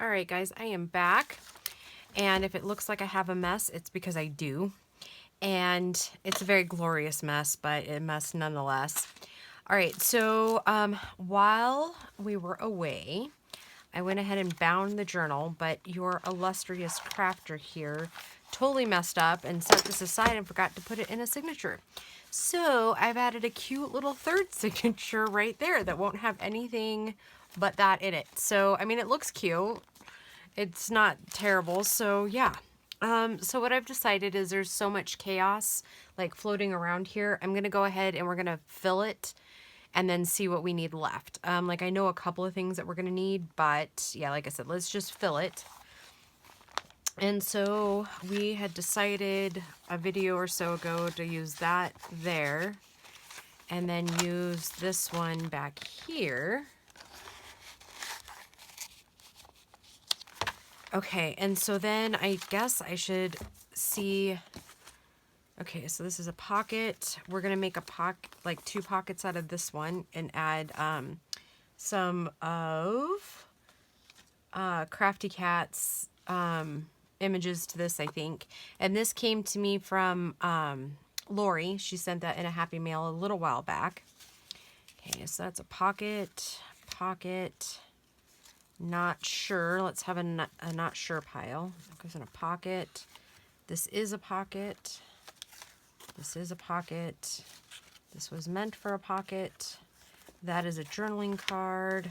All right, guys, I am back. And if it looks like I have a mess, it's because I do. And it's a very glorious mess, but a mess nonetheless. All right, so while we were away, I went ahead and bound the journal, but your illustrious crafter here totally messed up and set this aside and forgot to put it in a signature. So I've added a cute little third signature right there that won't have anything but that in it. So, I mean, it looks cute. It's not terrible. So, yeah. So what I've decided is there's so much chaos like floating around here. I'm going to go ahead and we're going to fill it and then see what we need left. Like I know a couple of things that we're going to need, but yeah, like I said, let's just fill it. And so we had decided a video or so ago to use that there and then use this one back here. Okay, and so then I guess I should see. Okay, so this is a pocket. We're gonna make a pocket, like 2 pockets out of this one, and add some of Crafty Cat's images to this, I think. And this came to me from Lori. She sent that in a happy mail a little while back. Okay, so that's a pocket. Not sure. Let's have a not sure pile. That goes in a pocket. This is a pocket. This is a pocket. This was meant for a pocket. That is a journaling card.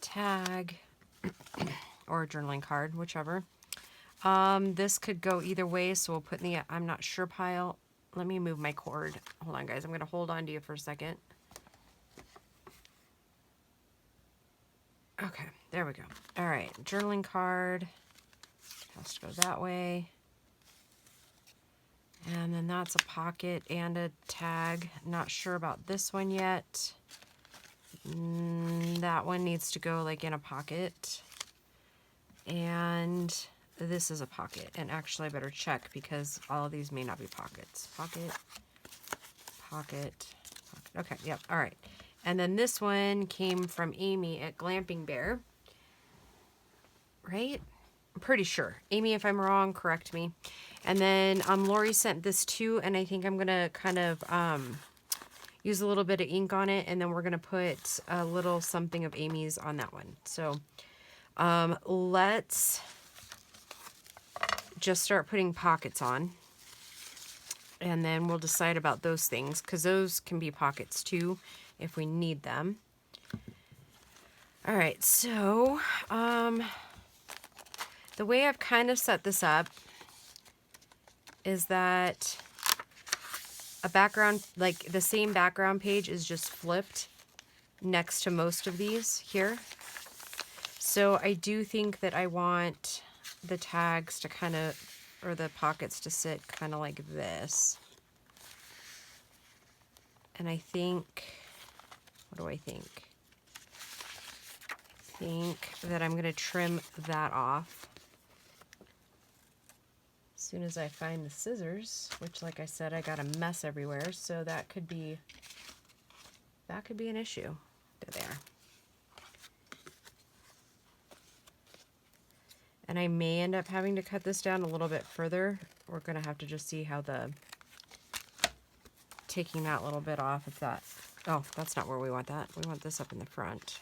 Tag. Or a journaling card, whichever. This could go either way, so we'll put in the I'm not sure pile. Let me move my cord. Hold on, guys. I'm going to hold on to you for a second. Okay, there we go. All right, journaling card. Has to go that way. And then that's a pocket and a tag. Not sure about this one yet. That one needs to go like in a pocket. And this is a pocket. And actually I better check because all of these may not be pockets. Pocket. Okay, yep, all right. And then this one came from Amy at Glamping Bear. Right? I'm pretty sure. Amy, if I'm wrong, correct me. And then Lori sent this too, and I think I'm going to kind of use a little bit of ink on it, and then we're going to put a little something of Amy's on that one. So let's just start putting pockets on, and then we'll decide about those things, because those can be pockets too if we need them. All right, so the way I've kind of set this up is that a background, like the same background page is just flipped next to most of these here. So I do think that I want the tags to kind of, or the pockets to sit kind of like this. And I think, what do I think? I think that I'm going to trim that off as soon as I find the scissors, which, like I said, I got a mess everywhere, so that could be an issue. There. And I may end up having to cut this down a little bit further. We're going to have to just see how taking that little bit off, if that, oh, that's not where we want that. We want this up in the front.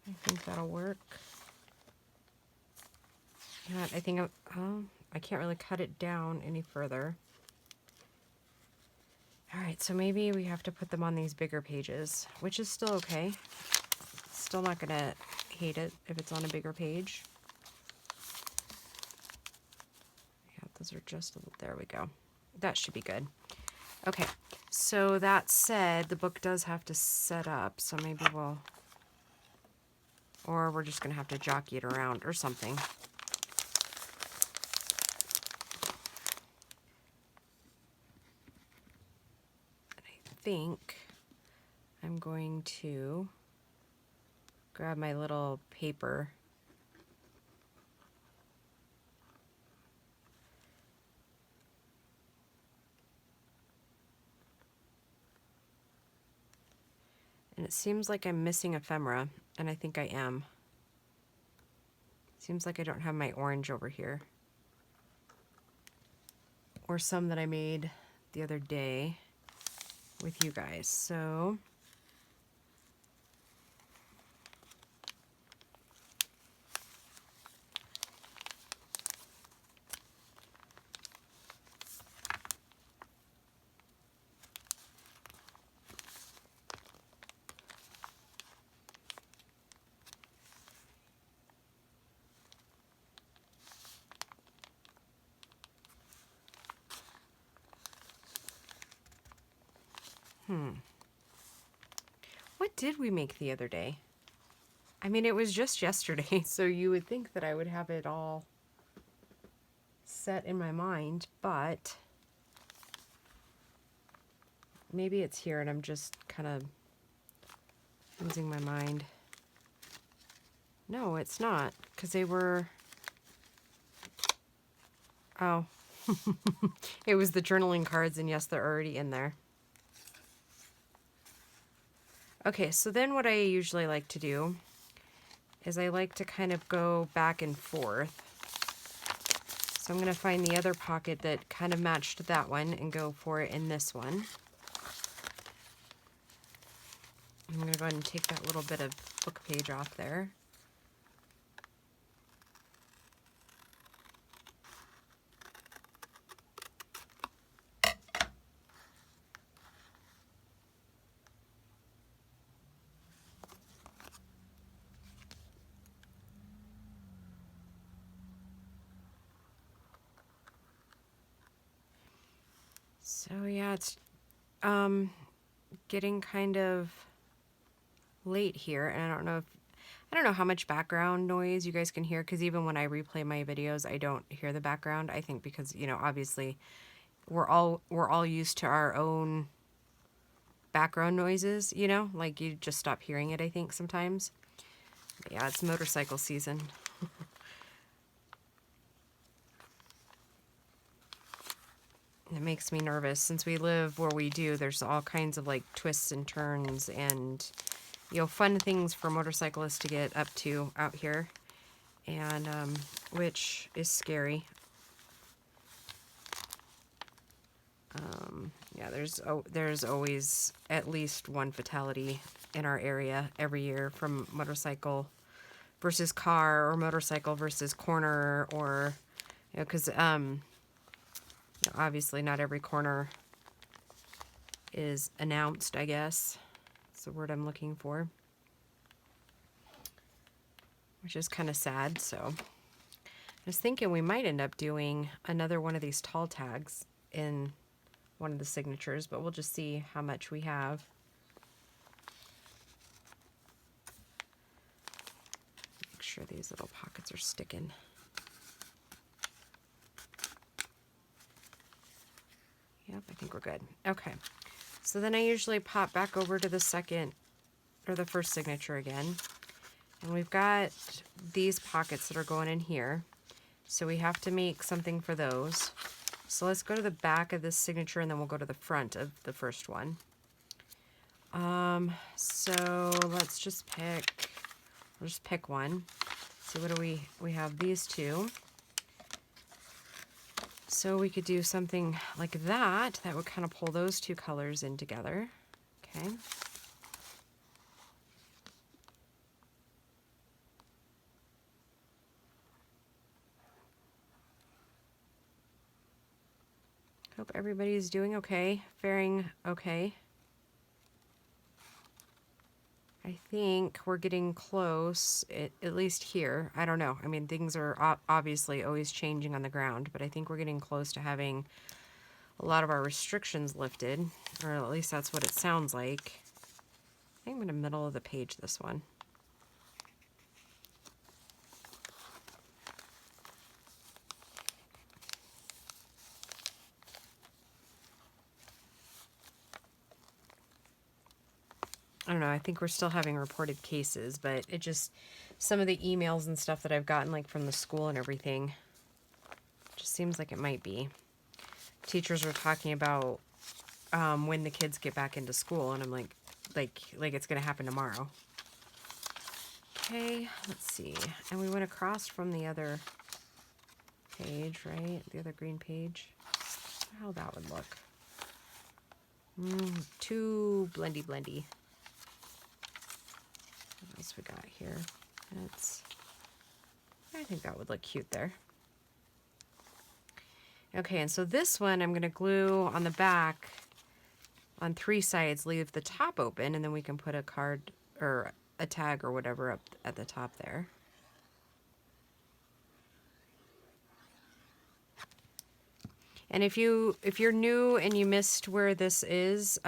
I think that'll work. Yeah, I think I can't really cut it down any further. All right, so maybe we have to put them on these bigger pages, which is still okay. Still not gonna hate it if it's on a bigger page. Yeah, those are just, there we go. That should be good. Okay, so that said, the book does have to set up, so maybe we'll, or we're just gonna have to jockey it around or something. I think I'm going to grab my little paper it seems like I'm missing ephemera, and I think I am. Seems like I don't have my orange over here. Or some that I made the other day with you guys. So what did we make the other day? I mean, it was just yesterday, so you would think that I would have it all set in my mind, but maybe it's here and I'm just kind of losing my mind. No, it's not, because they were... Oh. It was the journaling cards, and yes, they're already in there. Okay, so then what I usually like to do is I like to kind of go back and forth. So I'm going to find the other pocket that kind of matched that one and go for it in this one. I'm going to go ahead and take that little bit of book page off there. So yeah, it's getting kind of late here, and I don't know how much background noise you guys can hear, because even when I replay my videos, I don't hear the background. I think because, you know, obviously we're all used to our own background noises, you know, like you just stop hearing it, I think, sometimes. But yeah, it's motorcycle season. It makes me nervous. Since we live where we do, there's all kinds of like twists and turns and, you know, fun things for motorcyclists to get up to out here, and which is scary. Yeah, there's always at least one fatality in our area every year from motorcycle versus car, or motorcycle versus corner, or, you know, because obviously not every corner is announced, I guess. That's the word I'm looking for. Which is kind of sad, so. I was thinking we might end up doing another one of these tall tags in one of the signatures, but we'll just see how much we have. Make sure these little pockets are sticking. Yep, I think we're good. Okay, so then I usually pop back over to the second or the first signature again, and we've got these pockets that are going in here, so we have to make something for those. So let's go to the back of this signature, and then we'll go to the front of the first one. So let's just pick, we'll just pick one. So what do we have these two. So we could do something like that. That would kind of pull those two colors in together. Okay. Hope everybody's doing okay, faring okay. I think we're getting close, at least here. I don't know. I mean, things are obviously always changing on the ground, but I think we're getting close to having a lot of our restrictions lifted, or at least that's what it sounds like. I think I'm in the middle of the page, this one. I don't know, I think we're still having reported cases, but it just, some of the emails and stuff that I've gotten, like from the school and everything, just seems like it might be. Teachers were talking about when the kids get back into school, and I'm like, like it's gonna happen tomorrow. Okay, let's see. And we went across from the other page, right? The other green page. How that would look. Too blendy. What else we got here? I think that would look cute there. Okay, and so this one I'm gonna glue on the back on 3 sides, leave the top open, and then we can put a card or a tag or whatever up at the top there. And if you're new and you missed where this is,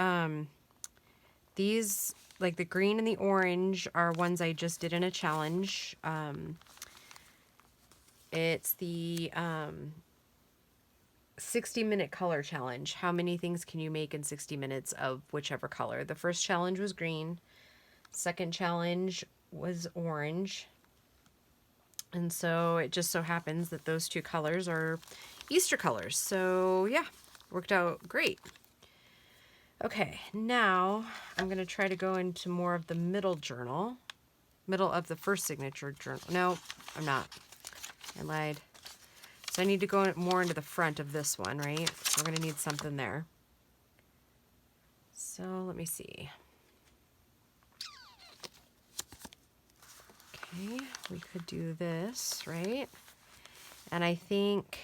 these, like the green and the orange, are ones I just did in a challenge. It's the 60-minute color challenge. How many things can you make in 60 minutes of whichever color? The first challenge was green. Second challenge was orange. And so it just so happens that those 2 colors are Easter colors. So yeah, worked out great. Okay, now I'm going to try to go into more of the middle of the first signature journal. No, I'm not. I lied. So I need to go more into the front of this one, right? So we're going to need something there. So let me see. Okay, we could do this, right? And I think,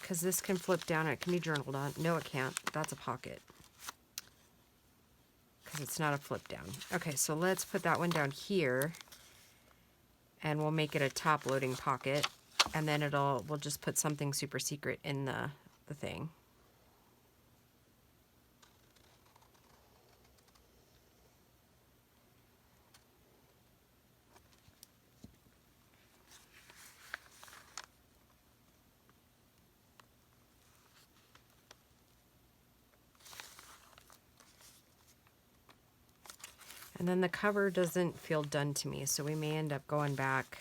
because this can flip down and it can be journaled on. No, it can't. That's a pocket. Because it's not a flip down. Okay, so let's put that one down here. And we'll make it a top loading pocket. And then we'll just put something super secret in the thing. And then the cover doesn't feel done to me, so we may end up going back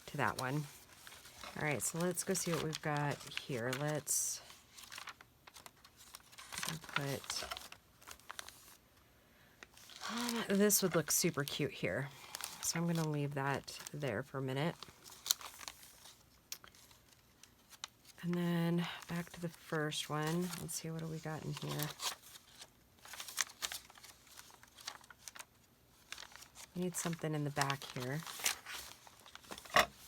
to that one. All right, so let's go see what we've got here. Let's put, this would look super cute here. So I'm gonna leave that there for a minute. And then back to the first one. Let's see, what do we got in here? Need something in the back here.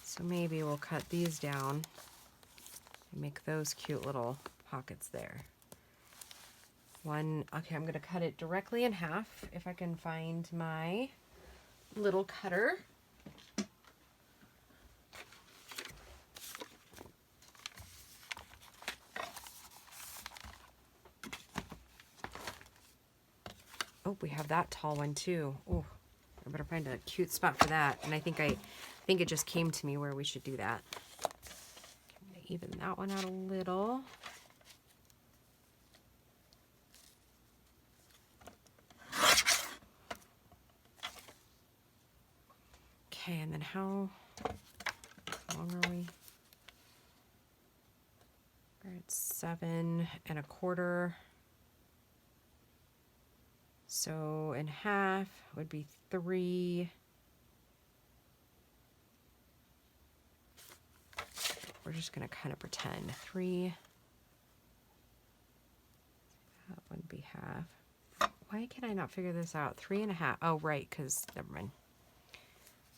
So maybe we'll cut these down and make those cute little pockets there. Okay, I'm going to cut it directly in half if I can find my little cutter. Oh, we have that tall one too. Oh, I better find a cute spot for that. And I think it just came to me where we should do that. I'm gonna even that one out a little. Okay, and then how long are we? We're at 7 1/4. So in half would be 3. We're just going to kind of pretend 3. That would be half. Why can I not figure this out? 3 1/2. Oh, right, because never mind.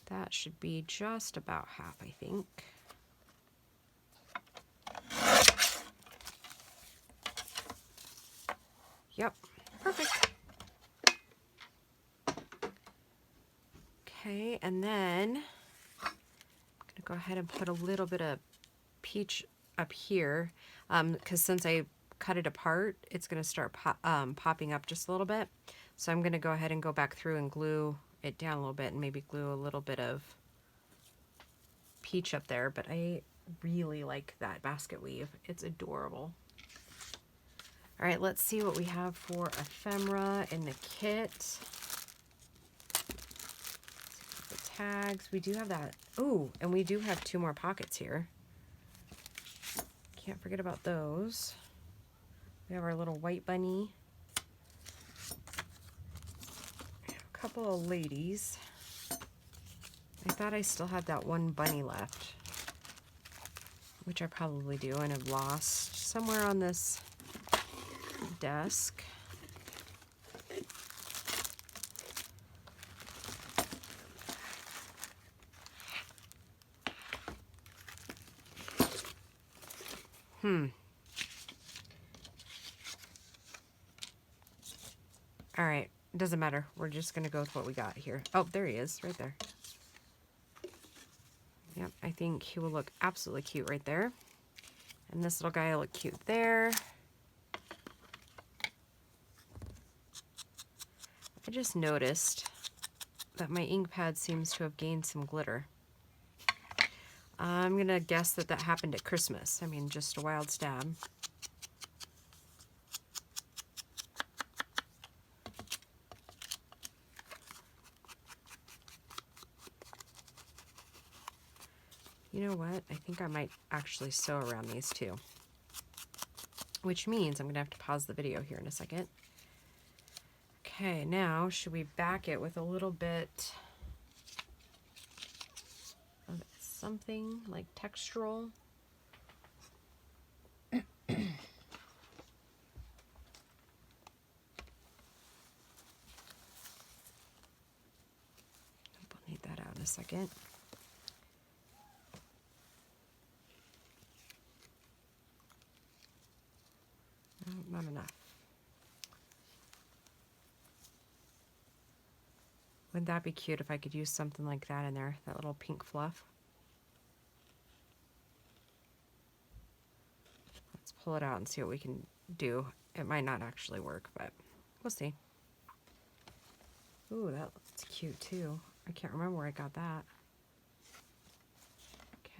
That should be just about half, I think. Yep, perfect. Okay, and then I'm gonna go ahead and put a little bit of peach up here, because since I cut it apart, it's gonna start popping up just a little bit. So I'm gonna go ahead and go back through and glue it down a little bit and maybe glue a little bit of peach up there. But I really like that basket weave. It's adorable. All right, let's see what we have for ephemera in the kit. Tags. We do have that. Oh, and we do have 2 more pockets here. Can't forget about those. We have our little white bunny. couple of ladies. I thought I still had that one bunny left, which I probably do, and have lost somewhere on this desk. All right, doesn't matter. We're just gonna go with what we got here. Oh, there he is, right there. Yep, I think he will look absolutely cute right there. And this little guy will look cute there. I just noticed that my ink pad seems to have gained some glitter. I'm gonna guess that that happened at Christmas. I mean, just a wild stab. You know what? I think I might actually sew around these too. Which means I'm going to have to pause the video here in a second. Okay, now should we back it with a little bit of something like textural? We'll need that out in a second. Not enough. Wouldn't that be cute if I could use something like that in there, that little pink fluff? Let's pull it out and see what we can do. It might not actually work, but we'll see. Ooh, that looks cute too. I can't remember where I got that.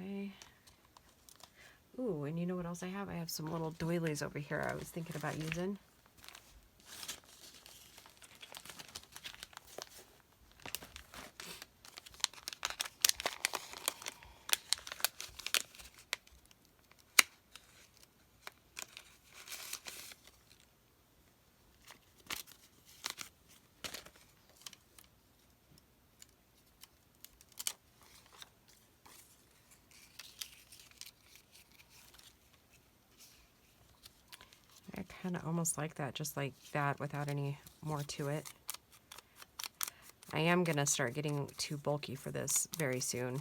Okay. Ooh, and you know what else I have? I have some little doilies over here I was thinking about using. I kind of almost like that, just like that, without any more to it. I am going to start getting too bulky for this very soon.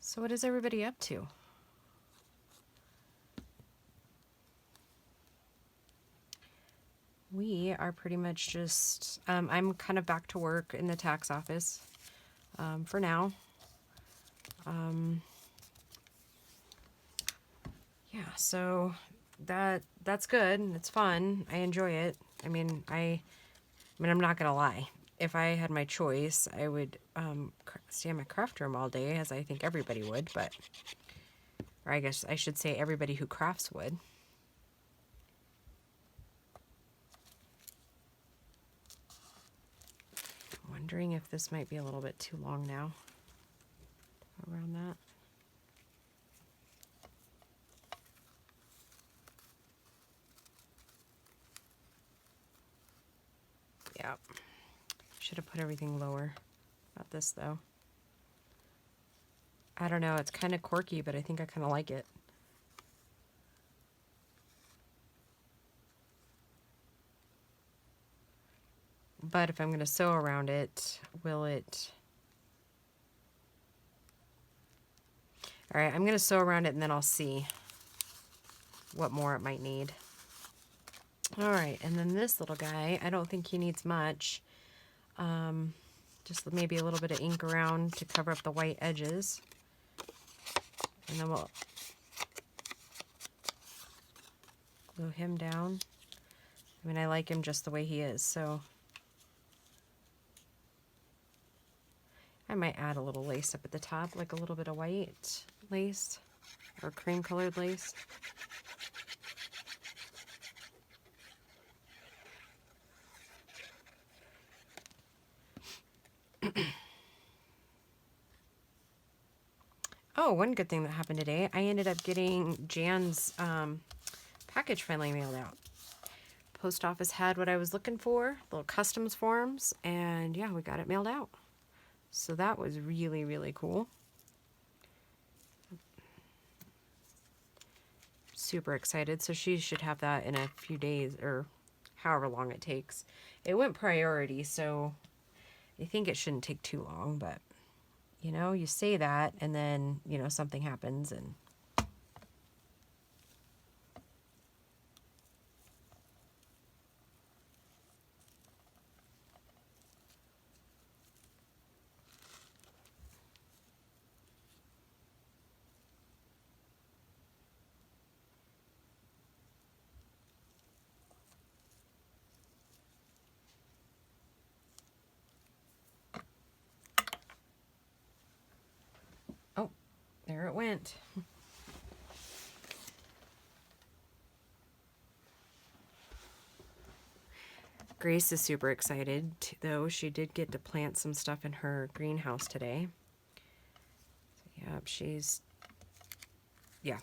So what is everybody up to? We are pretty much just, I'm kind of back to work in the tax office for now. Yeah, so that's good. It's fun. I enjoy it. I mean, I'm not gonna lie. If I had my choice, I would stay in my craft room all day, as I think everybody would, but, or I guess I should say everybody who crafts would. Wondering if this might be a little bit too long now around that. Yeah, should have put everything lower. About this though. I don't know, it's kind of quirky, but I think I kind of like it. But if I'm going to sew around it, will it... Alright, I'm going to sew around it and then I'll see what more it might need. Alright, and then this little guy, I don't think he needs much. Just maybe a little bit of ink around to cover up the white edges. And then we'll glue him down. I mean, I like him just the way he is, so... I might add a little lace up at the top, like a little bit of white lace or cream colored lace. Oh, one good thing that happened today, I ended up getting Jan's package finally mailed out. Post office had what I was looking for, little customs forms, and yeah, we got it mailed out. So that was really, really cool. Super excited. So she should have that in a few days or however long it takes. It went priority, so I think it shouldn't take too long, but you know, you say that and then, you know, something happens and oh, there it went. Grace is super excited, though. She did get to plant some stuff in her greenhouse today. So, yeah.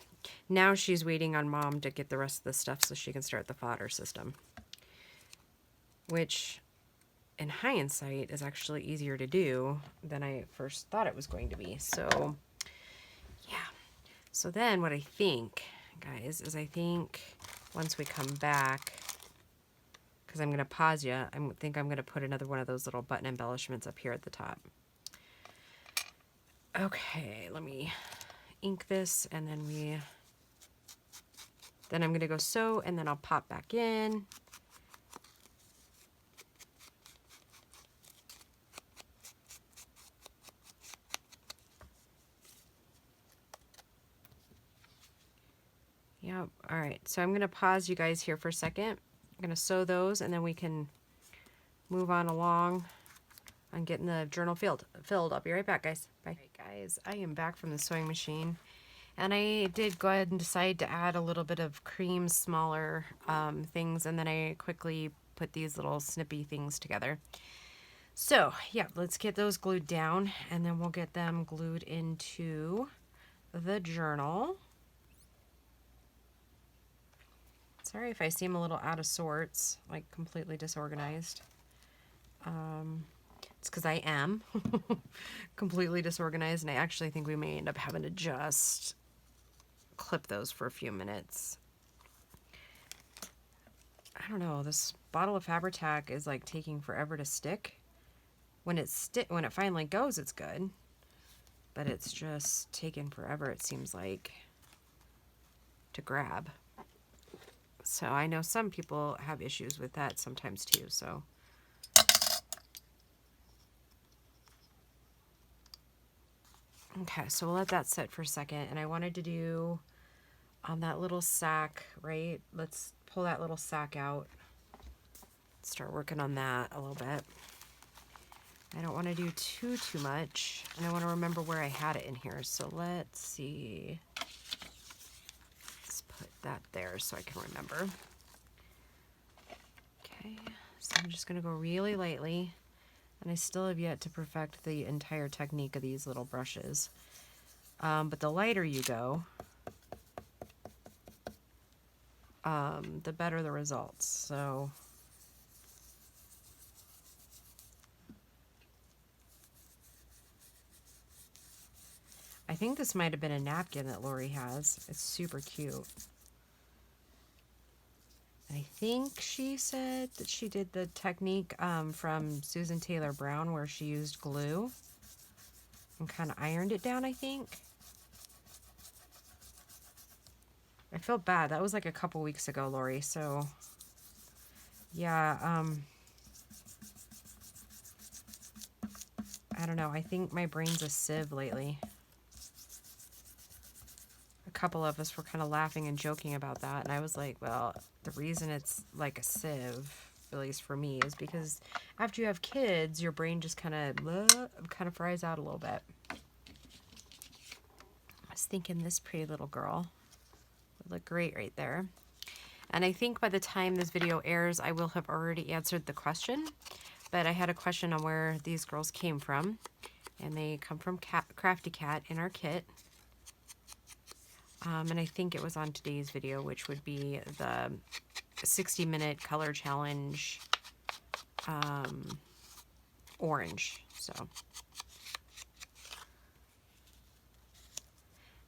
Now she's waiting on Mom to get the rest of the stuff so she can start the fodder system. Which, in hindsight, is actually easier to do than I first thought it was going to be. So, yeah. So then what I think, guys, is I think once we come back, because I'm going to pause you, I think I'm going to put another one of those little button embellishments up here at the top. Okay, let me ink this, and then I'm going to go sew, and then I'll pop back in. Yep, all right, so I'm going to pause you guys here for a second. I'm going to sew those, and then we can move on along on getting the journal filled. I'll be right back, guys. Bye. All right, guys, I am back from the sewing machine, and I did go ahead and decide to add a little bit of cream, smaller things, and then I quickly put these little snippy things together. So, yeah, let's get those glued down, and then we'll get them glued into the journal. Sorry if I seem a little out of sorts, like completely disorganized. It's because I am completely disorganized, and I actually think we may end up having to just clip those for a few minutes. I don't know, this bottle of Fabri-Tac is like taking forever to stick. When it finally goes, it's good, but it's just taking forever, it seems like, to grab. So I know some people have issues with that sometimes too, so. Okay, so we'll let that sit for a second, and I wanted to do on that little sack, right? Let's pull that little sack out. Start working on that a little bit. I don't want to do too much, and I want to remember where I had it in here. So let's see. Let's put that there so I can remember. Okay, so I'm just going to go really lightly, and I still have yet to perfect the entire technique of these little brushes. But the lighter you go, the better the results. So I think this might have been a napkin that Lori has. It's super cute. And I think she said that she did the technique from Susan Taylor Brown where she used glue and kind of ironed it down, I think. I feel bad. That was like a couple weeks ago, Lori. So, yeah, I don't know. I think my brain's a sieve lately. A couple of us were kind of laughing and joking about that, and I was like, well, the reason it's like a sieve, at least for me, is because after you have kids, your brain just kind of fries out a little bit. I was thinking this pretty little girl would look great right there. And I think by the time this video airs, I will have already answered the question. But I had a question on where these girls came from, and they come from Crafty Cat in our kit. And I think it was on today's video, which would be the 60-minute color challenge orange. So,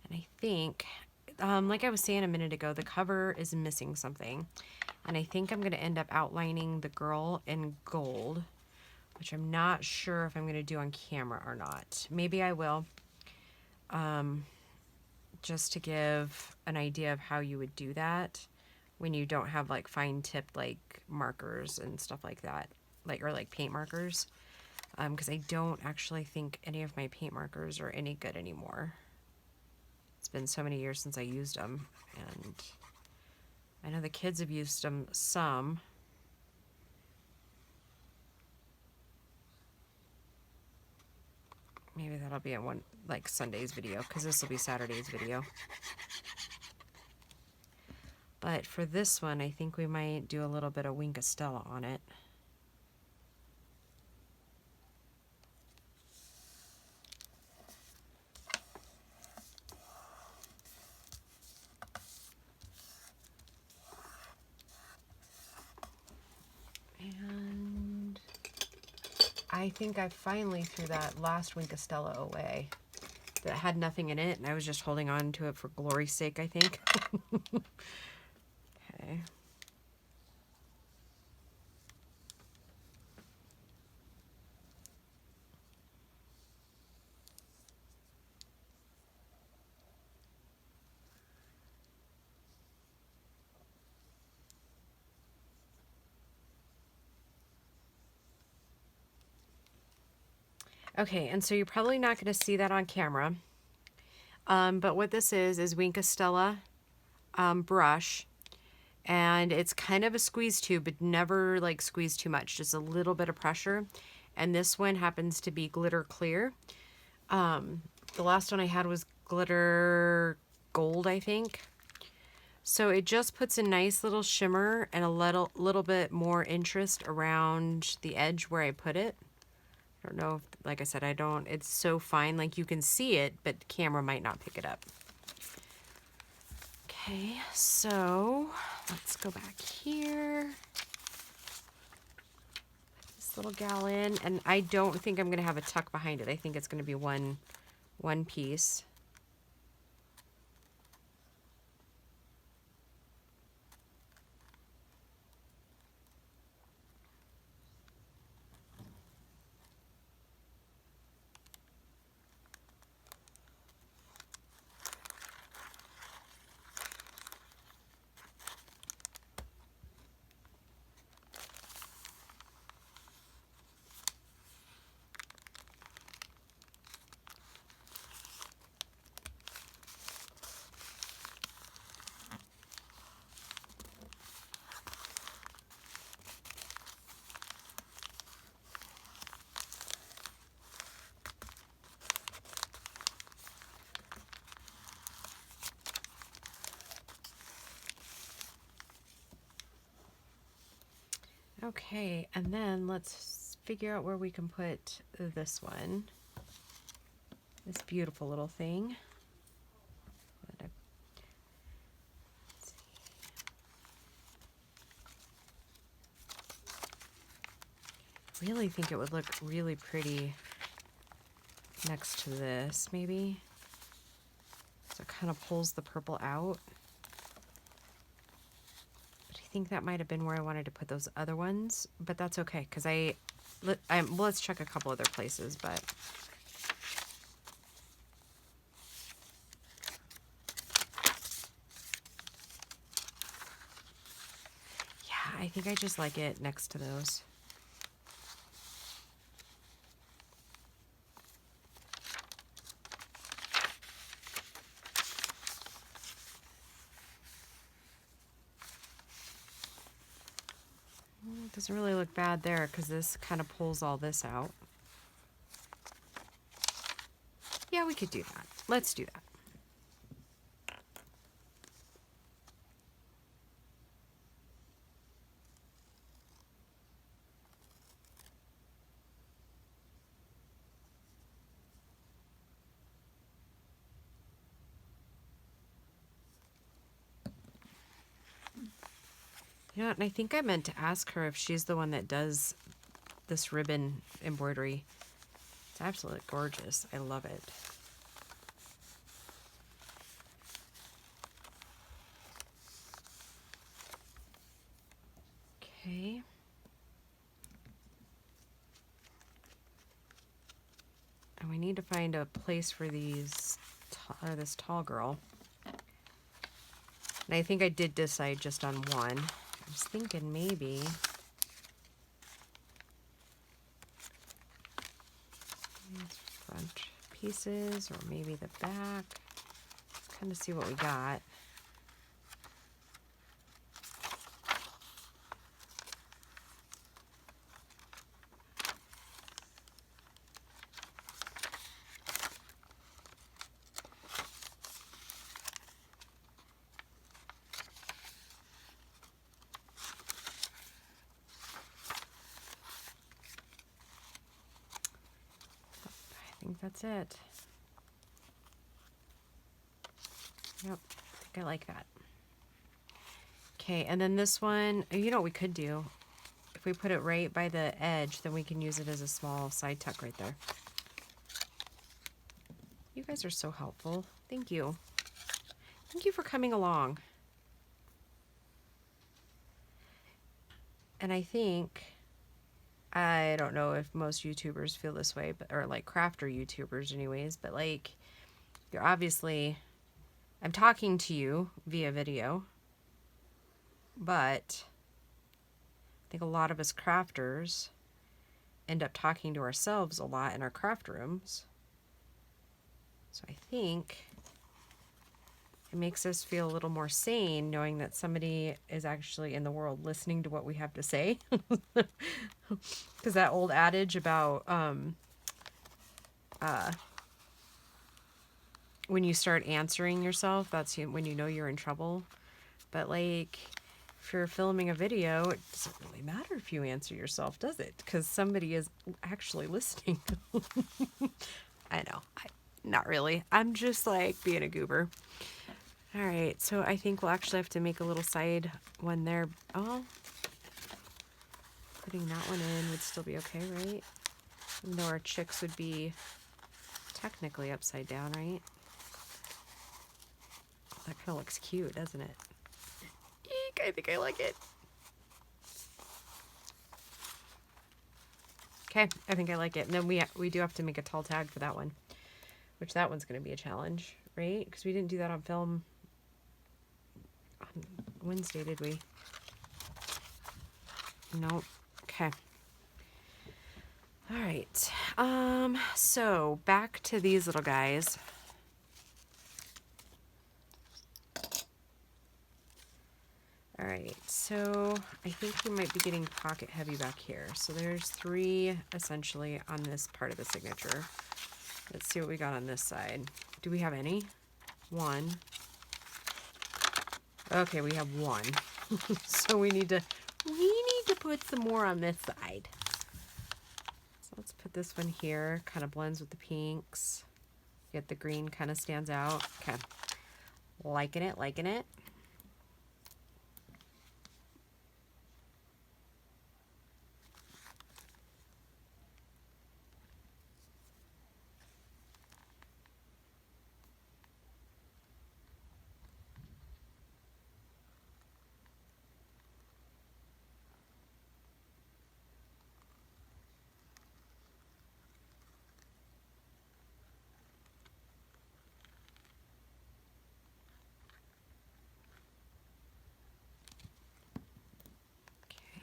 and I think, like I was saying a minute ago, the cover is missing something. And I think I'm going to end up outlining the girl in gold, which I'm not sure if I'm going to do on camera or not. Maybe I will, just to give an idea of how you would do that when you don't have like fine tipped like markers and stuff like that, or paint markers, because I don't actually think any of my paint markers are any good anymore. It's been so many years since I used them, and I know the kids have used them some. Maybe that'll be in one, like Sunday's video, because this will be Saturday's video. But for this one, I think we might do a little bit of Wink of Stella on it. And I think I finally threw that last Wink of Stella away. That had nothing in it, and I was just holding on to it for glory's sake, I think. Okay. Okay, and so you're probably not going to see that on camera. But what this is Wink of Stella brush. And it's kind of a squeeze tube, but never like squeeze too much, just a little bit of pressure. And this one happens to be glitter clear. The last one I had was glitter gold, I think. So it just puts a nice little shimmer and a little bit more interest around the edge where I put it. I don't know if, like I said, it's so fine, like you can see it, but the camera might not pick it up. Okay, so let's go back here. Put this little gal in, and I don't think I'm gonna have a tuck behind it. I think it's gonna be one piece. Okay, and then let's figure out where we can put this one. This beautiful little thing. I really think it would look really pretty next to this, maybe. So it kind of pulls the purple out. But I think that might have been where I wanted to put those other ones, but that's okay, because let's check a couple other places, but yeah, I think I just like it next to those. Doesn't really look bad there because this kind of pulls all this out. Yeah, we could do that. Let's do that. You know what? And I think I meant to ask her if she's the one that does this ribbon embroidery. It's absolutely gorgeous. I love it. Okay. And we need to find a place for these, this tall girl. And I think I did decide just on one. I was thinking maybe these front pieces or maybe the back. Kind of see what we got. I think that's it. Yep, I think I like that. Okay, and then this one, you know what we could do? If we put it right by the edge, then we can use it as a small side tuck right there. You guys are so helpful. Thank you. Thank you for coming along. And I think, I don't know if most YouTubers feel this way, but, or like crafter YouTubers anyways, but like, you're obviously, I'm talking to you via video, but I think a lot of us crafters end up talking to ourselves a lot in our craft rooms. So I think it makes us feel a little more sane knowing that somebody is actually in the world listening to what we have to say. Because that old adage about when you start answering yourself, that's when you know you're in trouble. But like, if you're filming a video, it doesn't really matter if you answer yourself, does it? Because somebody is actually listening. I know. Not really. I'm just like being a goober. All right, so I think we'll actually have to make a little side one there. Oh, putting that one in would still be okay, right? Even though our chicks would be technically upside down, right? Oh, that kind of looks cute, doesn't it? Eek, I think I like it. Okay, I think I like it. And then we do have to make a tall tag for that one, which that one's going to be a challenge, right? Because we didn't do that on film on Wednesday, did we? Nope. Okay. All right. So back to these little guys. All right, so I think we might be getting pocket heavy back here. So there's 3 essentially on this part of the signature. Let's see what we got on this side. Do we have any? 1. Okay, we have 1. So we need to put some more on this side. So let's put this one here. Kind of blends with the pinks. Yet the green kind of stands out. Okay. Liking it, liking it.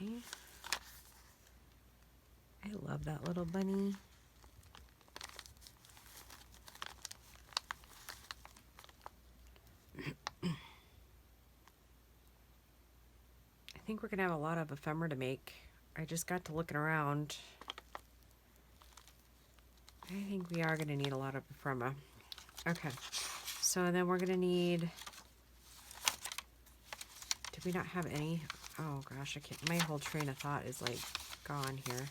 Okay. I love that little bunny. I think we're gonna have a lot of ephemera to make. I just got to looking around. I think we are gonna need a lot of ephemera. Okay, so then we're gonna need, did we not have any? Oh gosh, I can't, my whole train of thought is like gone here.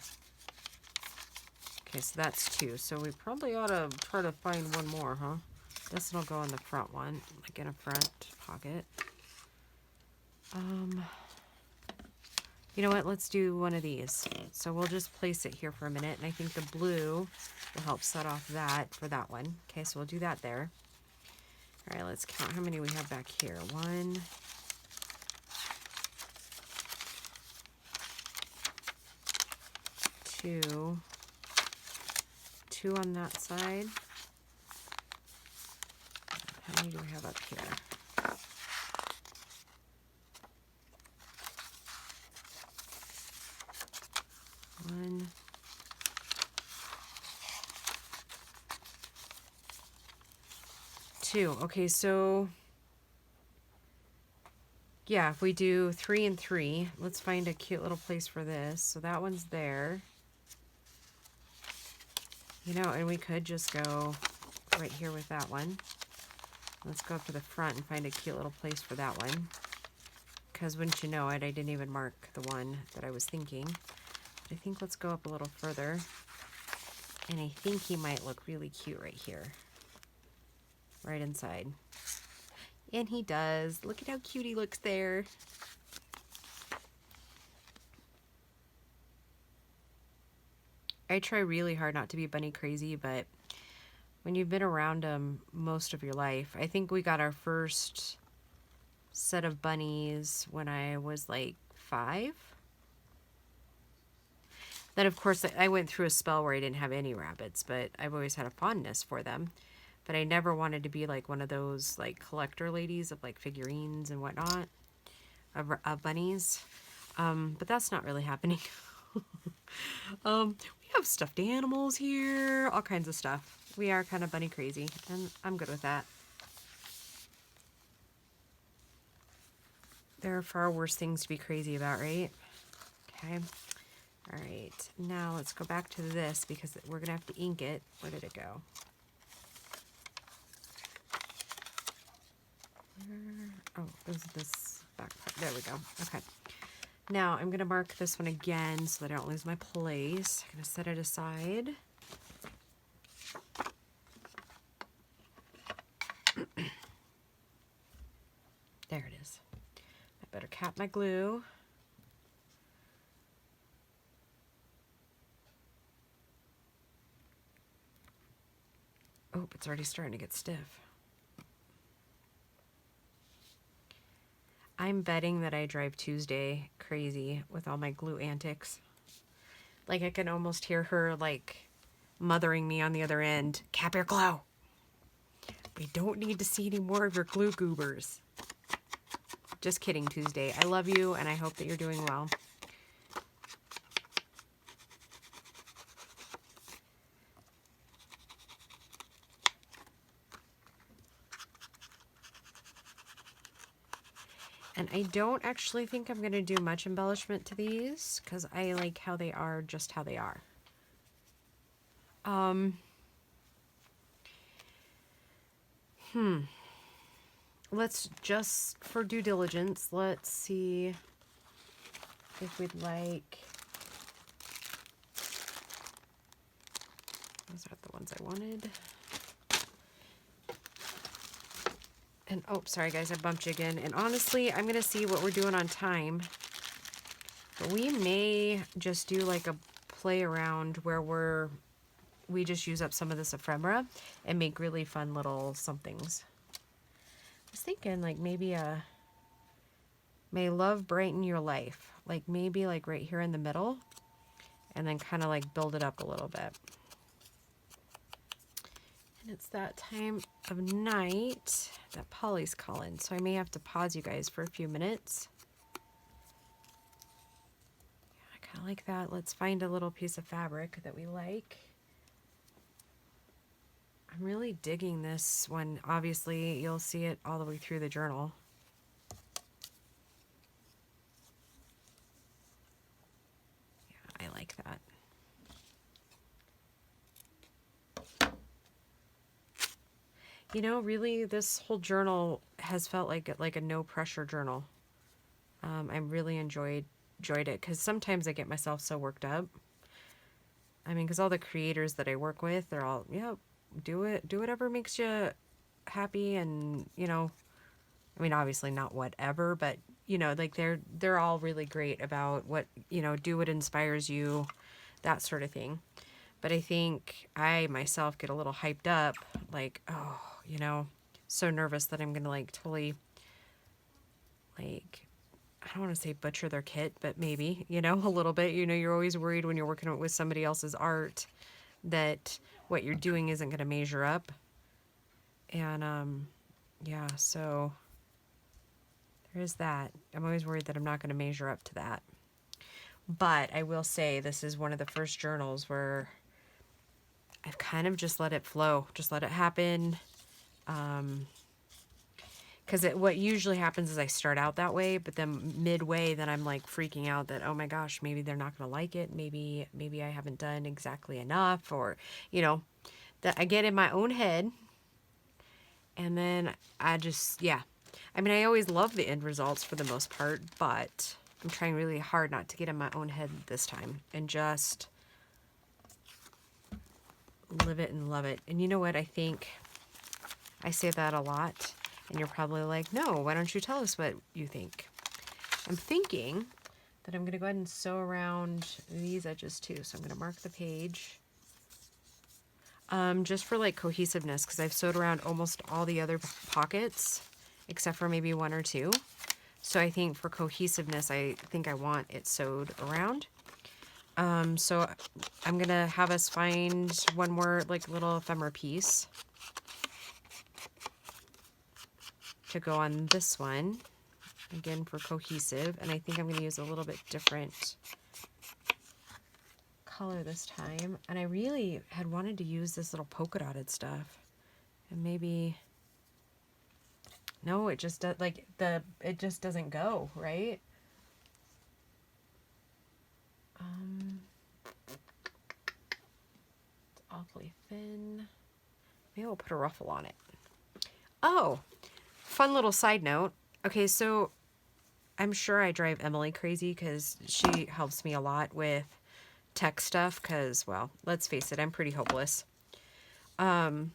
Okay, so that's 2. So we probably ought to try to find one more, huh? This one will go in the front one, like in a front pocket. You know what? Let's do one of these. So we'll just place it here for a minute. And I think the blue will help set off that for that one. Okay, so we'll do that there. All right, let's count how many we have back here. 1, 2, 2 on that side. How many do we have up here? 1, 2. Okay, so yeah, if we do 3 and 3, let's find a cute little place for this. So that one's there. You know, and we could just go right here with that one. Let's go up to the front and find a cute little place for that one. Because wouldn't you know it, I didn't even mark the one that I was thinking. But I think let's go up a little further. And I think he might look really cute right here. Right inside. And he does. Look at how cute he looks there. I try really hard not to be bunny crazy, but when you've been around them most of your life, I think we got our first set of bunnies when I was like 5. Then of course I went through a spell where I didn't have any rabbits, but I've always had a fondness for them. But I never wanted to be like one of those like collector ladies of like figurines and whatnot of bunnies. But that's not really happening. We have stuffed animals here, all kinds of stuff. We are kind of bunny crazy, and I'm good with that. There are far worse things to be crazy about, right? Okay. All right. Now let's go back to this because we're going to have to ink it. Where did it go? Oh, it was this back part. There we go. Okay. Now I'm going to mark this one again so that I don't lose my place. I'm going to set it aside. There it is. I better cap my glue. Oh, it's already starting to get stiff. I'm betting that I drive Tuesday crazy with all my glue antics. Like I can almost hear her like mothering me on the other end. Cap your glue. We don't need to see any more of your glue goobers. Just kidding, Tuesday. I love you and I hope that you're doing well. And I don't actually think I'm going to do much embellishment to these because I like how they are, just how they are. Let's just, for due diligence, let's see if we'd like, those are the ones I wanted. And, oh, sorry guys, I bumped you again. And honestly, I'm going to see what we're doing on time. But we may just do like a play around where we just use up some of this ephemera and make really fun little somethings. I was thinking like maybe a may love brighten your life. Like maybe like right here in the middle. And then kind of like build it up a little bit. And it's that time of night that Polly's calling, so I may have to pause you guys for a few minutes. Yeah, I kind of like that. Let's find a little piece of fabric that we like. I'm really digging this one. Obviously, you'll see it all the way through the journal. Yeah, I like that. You know, really, this whole journal has felt like a no pressure journal. I really enjoyed it because sometimes I get myself so worked up. I mean, because all the creators that I work with, they're all, yeah, do whatever makes you happy, and you know, I mean, obviously not whatever, but you know, like they're all really great about what, you know, do what inspires you, that sort of thing. But I think I myself get a little hyped up, like, oh, you know, so nervous that I'm gonna like totally, like, I don't want to say butcher their kit, but maybe, you know, a little bit. You know, you're always worried when you're working with somebody else's art that what you're doing isn't going to measure up. And yeah, so there is that. I'm always worried that I'm not going to measure up to that. But I will say this is one of the first journals where I've kind of just let it flow, just let it happen. Because what usually happens is I start out that way, but then midway, then I'm like freaking out that, oh my gosh, maybe they're not going to like it. Maybe I haven't done exactly enough, or, you know, that I get in my own head. And then I just, yeah. I mean, I always love the end results for the most part, but I'm trying really hard not to get in my own head this time and just live it and love it. And you know what? I think I say that a lot. And you're probably like, no, why don't you tell us what you think? I'm thinking that I'm going to go ahead and sew around these edges too. So I'm going to mark the page. Just for like cohesiveness, because I've sewed around almost all the other pockets, except for maybe one or two. So I think for cohesiveness, I think I want it sewed around. So I'm going to have us find one more like little ephemera piece to go on this one, again for cohesive, and I think I'm going to use a little bit different color this time. And I really had wanted to use this little polka dotted stuff, and maybe no, it just does, like it just doesn't go right. It's awfully thin. Maybe we'll put a ruffle on it. Oh, fun little side note. Okay, so I'm sure I drive Emily crazy because she helps me a lot with tech stuff because, well, let's face it, I'm pretty hopeless. And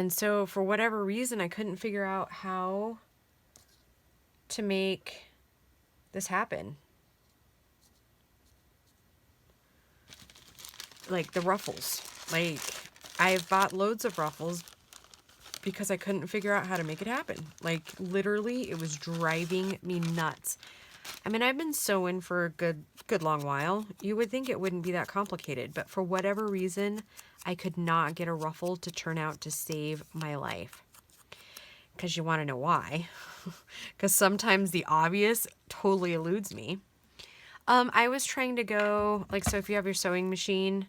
so for whatever reason, I couldn't figure out how to make this happen. Like the ruffles. Like, I've bought loads of ruffles because I couldn't figure out how to make it happen. Like, literally, it was driving me nuts. I mean, I've been sewing for a good long while. You would think it wouldn't be that complicated, but for whatever reason, I could not get a ruffle to turn out to save my life. Because you want to know why. Because sometimes the obvious totally eludes me. I was trying to go, like, so if you have your sewing machine,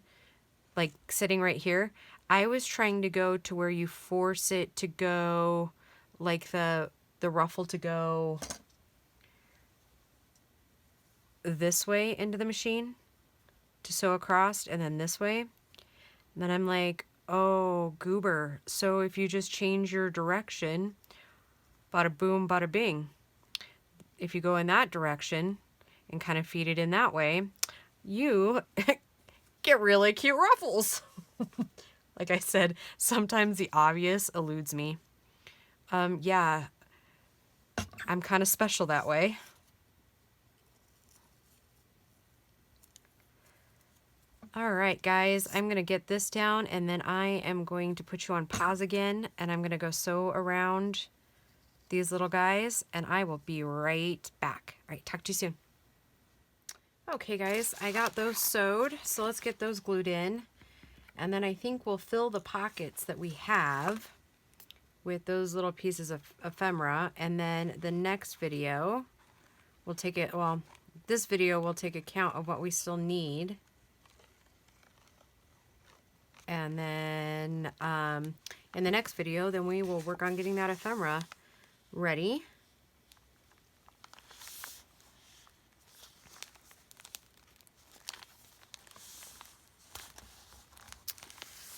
like, sitting right here, I was trying to go to where you force it to go, like the ruffle to go this way into the machine to sew across, and then this way. And then I'm like, oh, goober. So if you just change your direction, bada boom, bada bing. If you go in that direction and kind of feed it in that way, you get really cute ruffles. Like I said, sometimes the obvious eludes me. Yeah, I'm kind of special that way. All right, guys, I'm going to get this down, and then I am going to put you on pause again, and I'm going to go sew around these little guys, and I will be right back. All right, talk to you soon. Okay, guys, I got those sewed, so let's get those glued in. And then I think we'll fill the pockets that we have with those little pieces of ephemera. And then the next video, we'll take it, well, this video will take account of what we still need. And then in the next video, then we will work on getting that ephemera ready.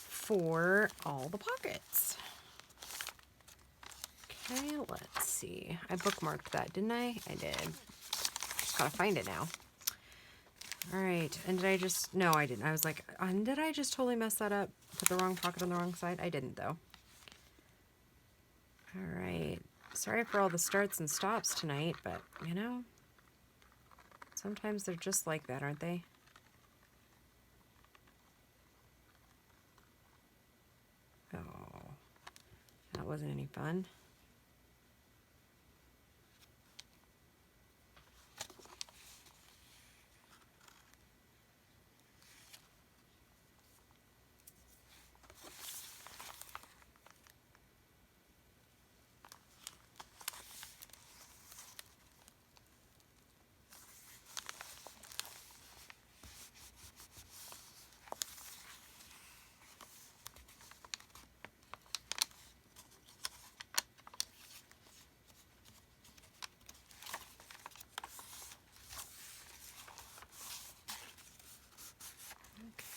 For all the pockets. Okay, let's see. I bookmarked that, didn't I? I did. Just gotta find it now. All right, and did I just, no, I didn't. I was like, did I just totally mess that up? Put the wrong pocket on the wrong side? I didn't, though. All right, Sorry for all the starts and stops tonight, but, you know, sometimes they're just like that, aren't they? Oh, that wasn't any fun.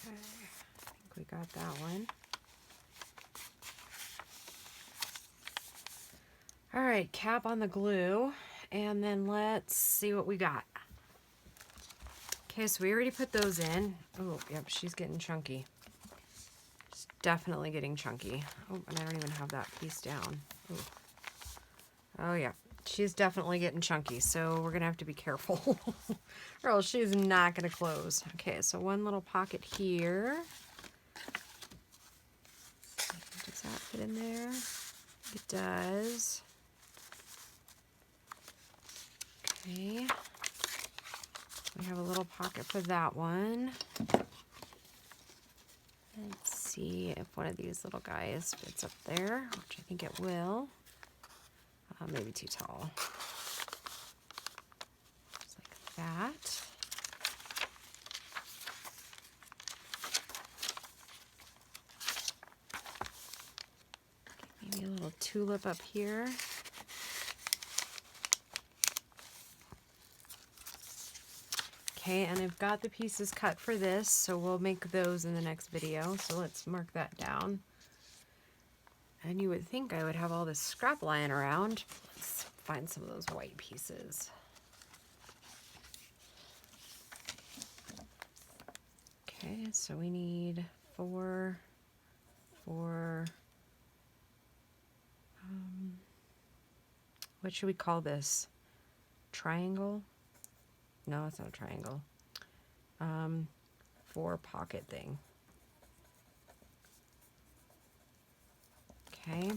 Okay, I think we got that one. All right, cap on the glue, and then let's see what we got. Okay, so we already put those in. Oh, yep, she's getting chunky. She's definitely getting chunky. Oh, and I don't even have that piece down. Ooh. Oh, yeah, she's definitely getting chunky, so we're gonna have to be careful, or else she's not gonna close. Okay, so one little pocket here. Does that fit in there? It does. Okay. We have a little pocket for that one. Let's see if one of these little guys fits up there, which I think it will. Maybe too tall. Just like that. Maybe a little tulip up here. Okay, and I've got the pieces cut for this, so we'll make those in the next video. So let's mark that down. And you would think I would have all this scrap lying around. Let's find some of those white pieces. Okay, so we need four, what should we call this? Triangle? No, it's not a triangle. 4 pocket thing. Okay.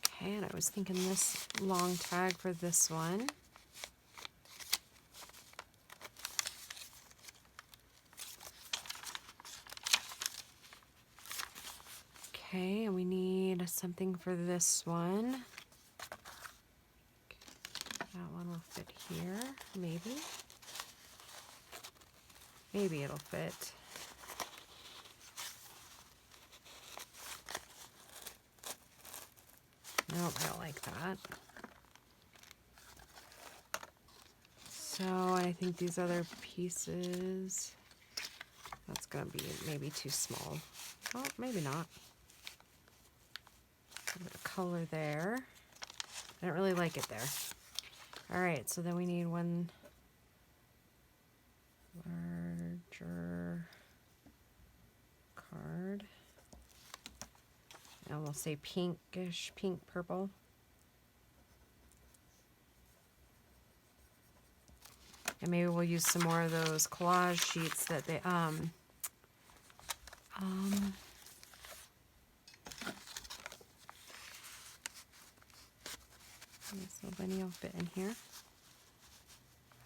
Okay, and I was thinking this long tag for this one. Okay, and we need something for this one. That one will fit here, maybe. Maybe it'll fit. Nope, I don't like that. So I think these other pieces, that's gonna be maybe too small. Oh, maybe not. A bit of color there. I don't really like it there. All right, so then we need one larger card. And we'll say pinkish, pink purple. And maybe we'll use some more of those collage sheets that they this little bunny will fit in here.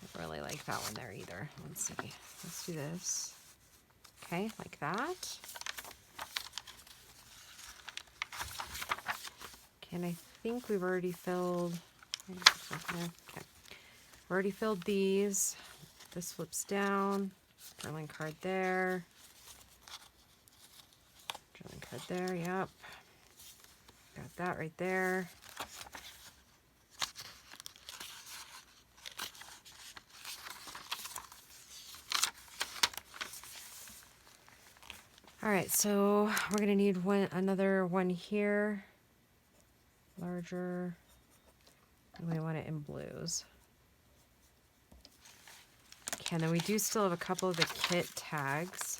I don't really like that one there either. Let's see. Let's do this. Okay, like that. Okay, and I think we've already filled. Okay, we've already filled these. This flips down. Drilling card there. Drilling card there. Yep. Got that right there. All right, so we're gonna need another one here, larger, and we want it in blues. Okay, and then we do still have a couple of the kit tags.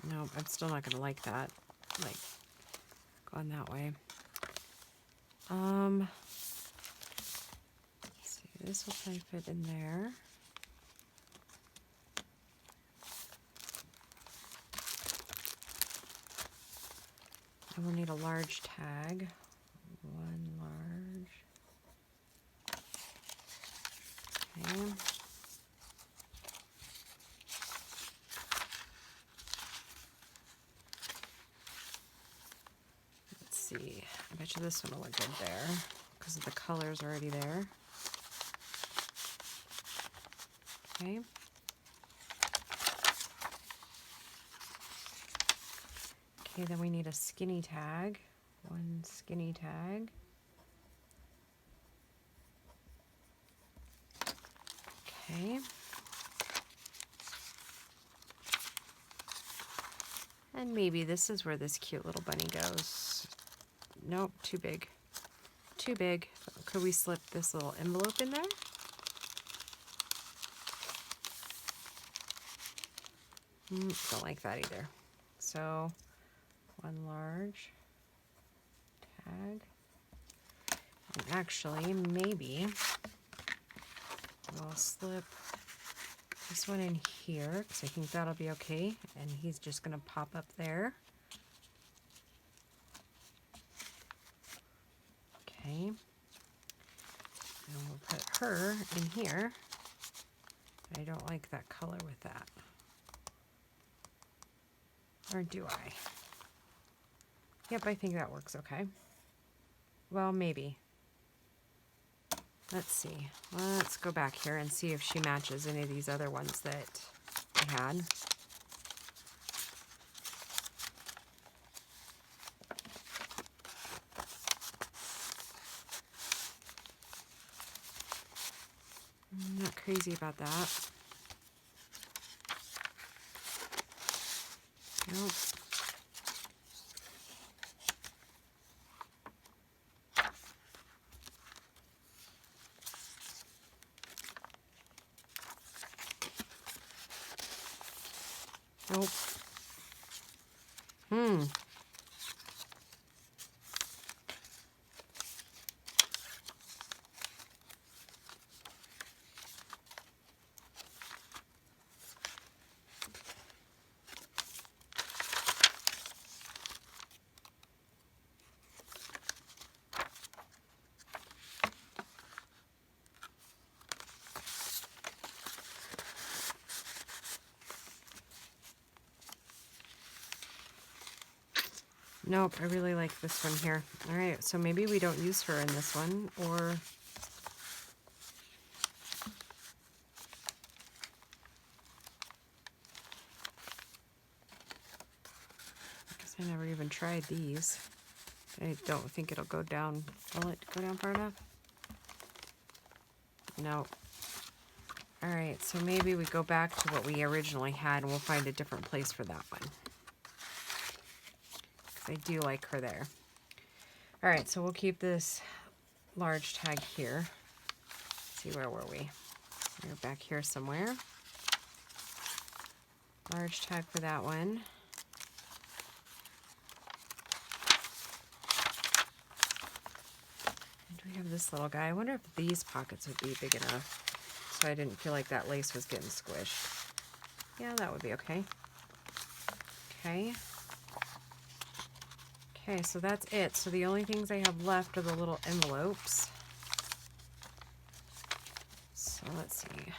No, I'm still not gonna like that. Like, going that way. Let's see, this will probably fit in there. And we'll need a large tag. One large. Okay. Let's see. I bet you this one will look good there because the color's already there. Okay. Okay, then we need a skinny tag. One skinny tag. Okay. And maybe this is where this cute little bunny goes. Nope, too big. Too big. Could we slip this little envelope in there? Don't like that either. So, one large tag. And actually, maybe we'll slip this one in here because I think that'll be okay. And he's just going to pop up there. Okay. And we'll put her in here. I don't like that color with that. Or do I? Yep, I think that works okay. Well, maybe. Let's see. Let's go back here and see if she matches any of these other ones that I had. I'm not crazy about that. Nope. Nope. Nope, I really like this one here. All right, so maybe we don't use her in this one, or... I guess I never even tried these. I don't think it'll go down. Will it go down far enough? No. All right, so maybe we go back to what we originally had and we'll find a different place for that one. I do like her there. All right, so we'll keep this large tag here. Let's see, where were we? We're back here somewhere. Large tag for that one. And we have this little guy. I wonder if these pockets would be big enough so I didn't feel like that lace was getting squished. Yeah, that would be okay. Okay. Okay, so that's it. So the only things I have left are the little envelopes. So let's see.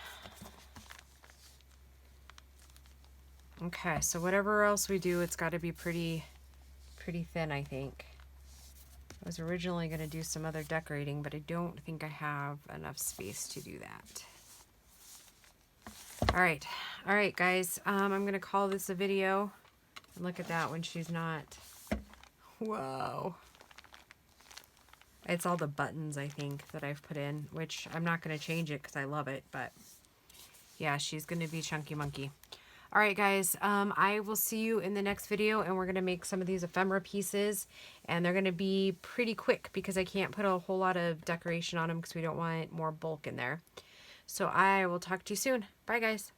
Okay, so whatever else we do, it's got to be pretty thin, I think. I was originally going to do some other decorating, but I don't think I have enough space to do that. All right, guys. I'm going to call this a video. And look at that when she's not... Whoa. It's all the buttons, I think, that I've put in, which I'm not going to change it because I love it, but yeah, she's going to be Chunky Monkey. All right, guys, I will see you in the next video, and we're going to make some of these ephemera pieces, and they're going to be pretty quick because I can't put a whole lot of decoration on them because we don't want more bulk in there. So I will talk to you soon. Bye, guys.